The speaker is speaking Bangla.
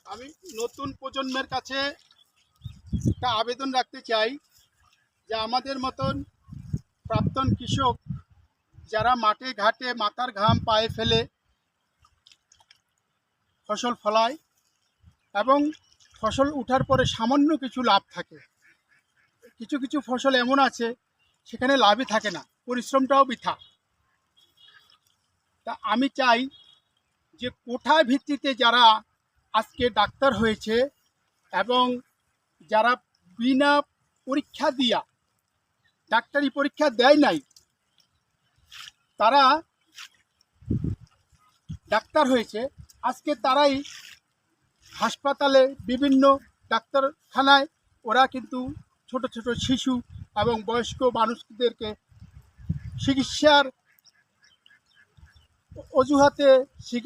আমি নতুন প্রজন্মের কাছে একটা আবেদন রাখতে চাই যে আমাদের মতন প্রাক্তন কৃষক যারা মাঠে ঘাটে মাথার ঘাম পায়ে ফেলে ফসল ফলায় এবং ফসল ওঠার পরে সামান্য কিছু লাভ থাকে, কিছু কিছু ফসল এমন আছে সেখানে লাভই থাকে না, পরিশ্রমটাও বৃথা। তা আমি চাই যে কোঠা ভিত্তিতে যারা আজকে ডাক্তার হয়েছে এবং যারা বিনা পরীক্ষা দিয়া ডাক্তারি পরীক্ষা দেয় নাই, তারা ডাক্তার হয়েছে, আজকে তারাই হাসপাতালে বিভিন্ন ডাক্তারখানায় ওরা কিন্তু ছোট ছোট শিশু এবং বয়স্ক মানুষদেরকে চিকিৎসার অজুহাতে